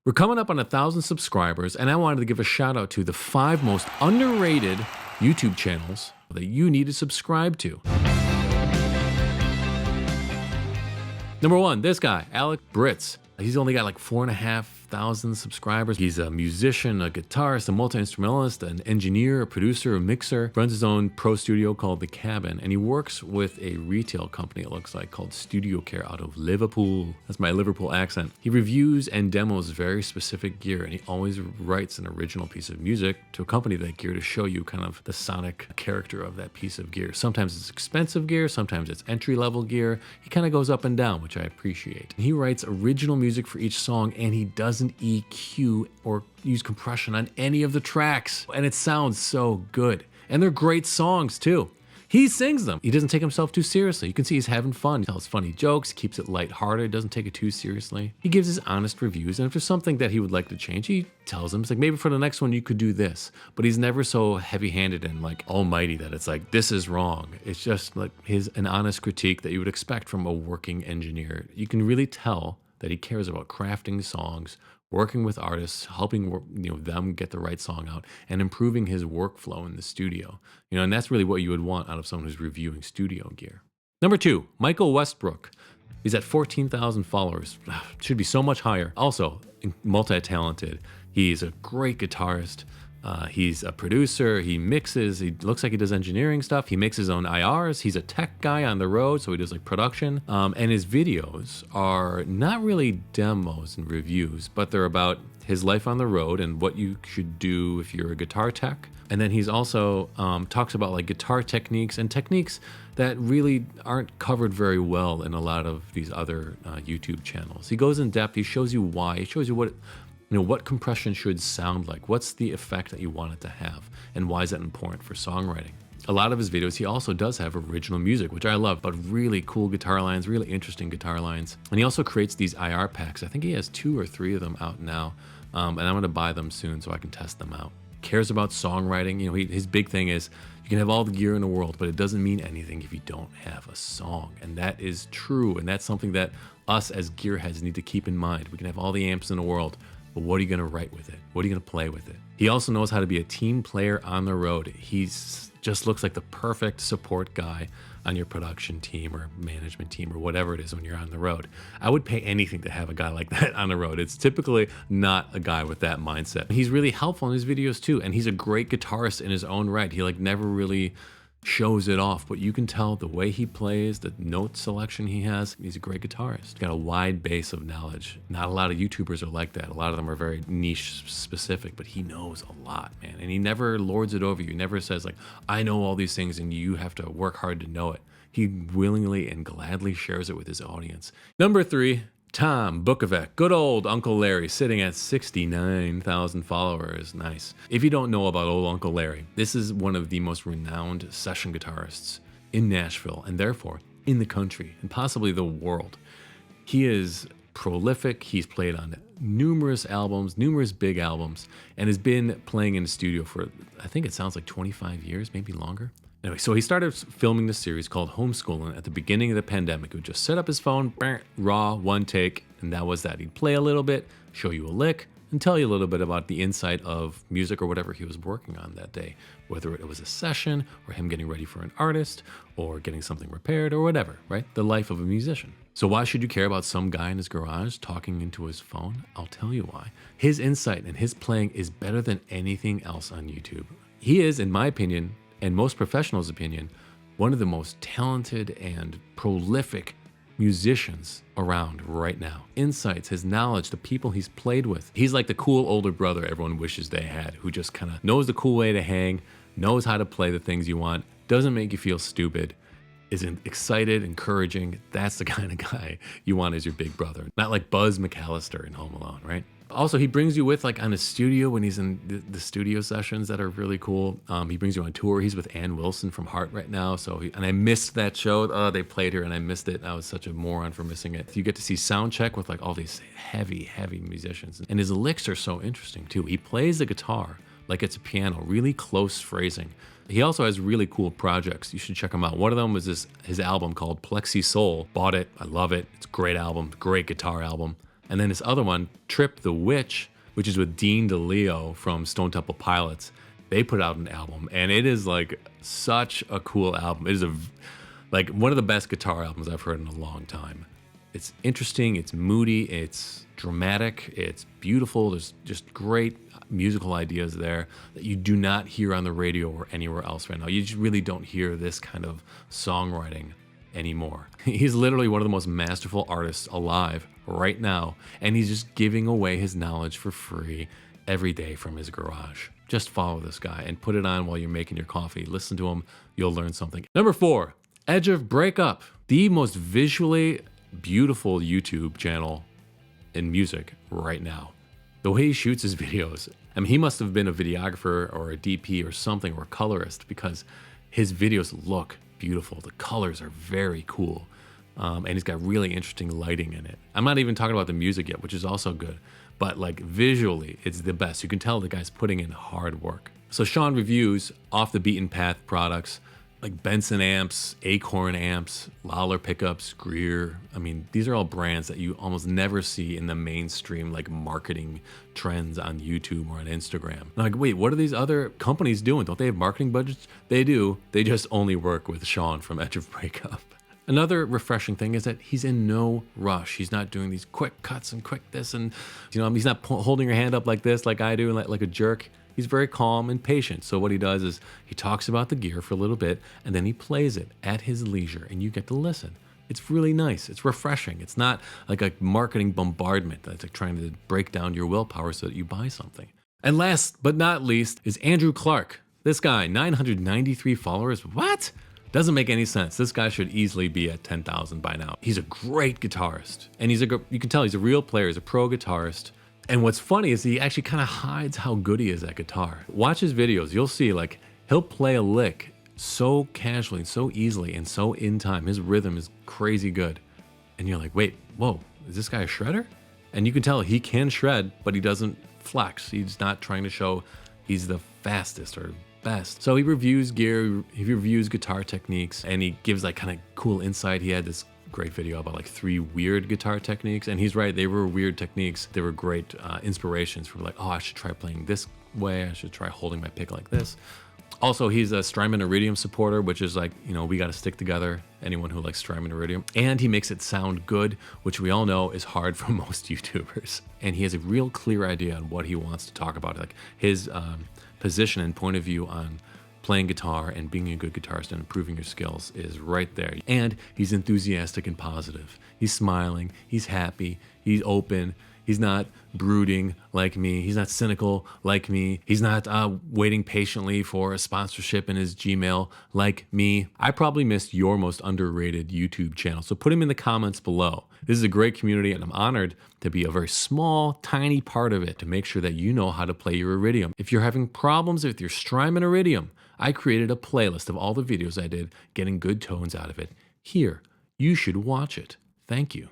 We're coming up on 1,000 subscribers, and I wanted to give a shout out to the 5 most underrated YouTube channels that you need to subscribe to. Number 1, this guy, Britts. He's only got like 4,500 subscribers. He's a musician, a guitarist, a multi-instrumentalist, an engineer, a producer, a mixer. Runs his own pro studio called The Cabin, and he works with a retail company, it looks like, called Studio Care out of Liverpool. That's my Liverpool accent. He reviews and demos very specific gear, and he always writes an original piece of music to accompany that gear to show you kind of the sonic character of that piece of gear. Sometimes it's expensive gear, sometimes it's entry-level gear. He kind of goes up and down, which I appreciate. And he writes original music for each song, and he doesn't EQ or use compression on any of the tracks, and it sounds so good. And they're great songs too. He sings them. He doesn't take himself too seriously. You can see he's having fun. He tells funny jokes, keeps it lighthearted, doesn't take it too seriously. He gives his honest reviews, and if there's something that he would like to change, he tells them, it's like, maybe for the next one you could do this. But he's never so heavy-handed and like almighty that it's like, this is wrong. It's just like an honest critique that you would expect from a working engineer. You can really tell that he cares about crafting songs, working with artists, helping them get the right song out, and improving his workflow in the studio. And that's really what you would want out of someone who's reviewing studio gear. Number 2, Michael Westbrook. He's at 14,000 followers. Should be so much higher. Also, multi-talented. He's a great guitarist. He's a producer, he mixes, he looks like he does engineering stuff, he makes his own IRs, he's a tech guy on the road, so he does like production, and his videos are not really demos and reviews, but they're about his life on the road and what you should do if you're a guitar tech. And then he's also talks about like guitar techniques and techniques that really aren't covered very well in a lot of these other YouTube channels. He goes in depth, he shows you why, he shows you what compression should sound like, what's the effect that you want it to have, and why is that important for songwriting. A lot of his videos, he also does have original music, which I love, but really cool guitar lines, really interesting guitar lines. And he also creates these IR packs. I think he has 2 or 3 of them out now, and I'm gonna buy them soon so I can test them out. Cares about songwriting. His big thing is, you can have all the gear in the world, but it doesn't mean anything if you don't have a song. And that is true, and that's something that us as gearheads need to keep in mind. We can have all the amps in the world, but what are you going to write with it? What are you going to play with it? He also knows how to be a team player on the road. He's just looks like the perfect support guy on your production team or management team or whatever it is when you're on the road. I would pay anything to have a guy like that on the road. It's typically not a guy with that mindset. He's really helpful in his videos too, and he's a great guitarist in his own right. He never really shows it off, but you can tell the way he plays, the note selection he has. He's a great guitarist. He's got a wide base of knowledge. Not a lot of YouTubers are like that. A lot of them are very niche specific, but he knows a lot, man. And he never lords it over you. He never says like, I know all these things and you have to work hard to know it. He willingly and gladly shares it with his audience. Number 3, Tom Bookevac, good old Uncle Larry, sitting at 69,000 followers. Nice. If you don't know about old Uncle Larry, this is one of the most renowned session guitarists in Nashville, and therefore in the country, and possibly the world. He is prolific. He's played on numerous albums, numerous big albums, and has been playing in the studio for, I think it sounds like 25 years, maybe longer. Anyway, so he started filming this series called Homeschooling at the beginning of the pandemic. He would just set up his phone, raw, one take, and that was that. He'd play a little bit, show you a lick, and tell you a little bit about the insight of music or whatever he was working on that day, whether it was a session or him getting ready for an artist or getting something repaired or whatever, right? The life of a musician. So why should you care about some guy in his garage talking into his phone? I'll tell you why. His insight and his playing is better than anything else on YouTube. He is, in my opinion, and most professionals' opinion, one of the most talented and prolific musicians around right now. Insights, his knowledge, the people he's played with. He's like the cool older brother everyone wishes they had, who just kind of knows the cool way to hang, knows how to play the things you want, doesn't make you feel stupid, is excited, encouraging. That's the kind of guy you want as your big brother. Not like Buzz McAllister in Home Alone, right? Also, he brings you with like on his studio when he's in the studio sessions that are really cool. He brings you on tour. He's with Ann Wilson from Heart right now. And I missed that show. They played her and I missed it. I was such a moron for missing it. You get to see sound check with like all these heavy musicians. And his licks are so interesting too. He plays the guitar like it's a piano, really close phrasing. He also has really cool projects. You should check him out. One of them was his album called Plexi Soul. Bought it. I love it. It's a great album, great guitar album. And then this other one, Trip the Witch, which is with Dean DeLeo from Stone Temple Pilots. They put out an album, and it is like such a cool album. It is like one of the best guitar albums I've heard in a long time. It's interesting, it's moody, it's dramatic, it's beautiful. There's just great musical ideas there that you do not hear on the radio or anywhere else right now. You just really don't hear this kind of songwriting anymore. He's literally one of the most masterful artists alive right now, and he's just giving away his knowledge for free every day from his garage. Just follow this guy and put it on while you're making your coffee. Listen to him, you'll learn something. Number 4, Edge of Breakup, the most visually beautiful YouTube channel in music right now. The way he shoots his videos, I mean, he must have been a videographer or a DP or something, or a colorist, because his videos look beautiful. The colors are very cool. And he's got really interesting lighting in it. I'm not even talking about the music yet, which is also good, but like visually, it's the best. You can tell the guy's putting in hard work. So Sean reviews off the beaten path products like Benson amps, Acorn amps, Lollar Pickups, Greer. I mean, these are all brands that you almost never see in the mainstream like marketing trends on YouTube or on Instagram. I'm like, wait, what are these other companies doing? Don't they have marketing budgets? They do. They just only work with Sean from Edge of Breakup. Another refreshing thing is that he's in no rush. He's not doing these quick cuts and quick this, and he's not holding your hand up like this, like I do, like a jerk. He's very calm and patient. So what he does is he talks about the gear for a little bit, and then he plays it at his leisure, and you get to listen. It's really nice. It's refreshing. It's not like a marketing bombardment that's like trying to break down your willpower so that you buy something. And last but not least is Andrew Clark. This guy, 993 followers. What? Doesn't make any sense. This guy should easily be at 10,000 by now. He's a great guitarist, and you can tell he's a real player. He's a pro guitarist. And what's funny is he actually kind of hides how good he is at guitar. Watch his videos. You'll see, like, he'll play a lick so casually, so easily, and so in time. His rhythm is crazy good. And you're like, wait, whoa, is this guy a shredder? And you can tell he can shred, but he doesn't flex. He's not trying to show he's the fastest or best. So he reviews gear, he reviews guitar techniques, and he gives like kind of cool insight. He had this great video about like 3 weird guitar techniques, and he's right, they were weird techniques. They were great inspirations for like, oh, I should try playing this way, I should try holding my pick like this. Also, he's a Strymon Iridium supporter, which is like, we got to stick together, anyone who likes Strymon Iridium. And he makes it sound good, which we all know is hard for most YouTubers. And he has a real clear idea on what he wants to talk about. Like his position and point of view on playing guitar and being a good guitarist and improving your skills is right there. And he's enthusiastic and positive. He's smiling, he's happy, he's open. He's not brooding like me. He's not cynical like me. He's not waiting patiently for a sponsorship in his Gmail like me. I probably missed your most underrated YouTube channel, so put him in the comments below. This is a great community, and I'm honored to be a very small, tiny part of it to make sure that you know how to play your Iridium. If you're having problems with your Strymon Iridium, I created a playlist of all the videos I did getting good tones out of it. Here, you should watch it. Thank you.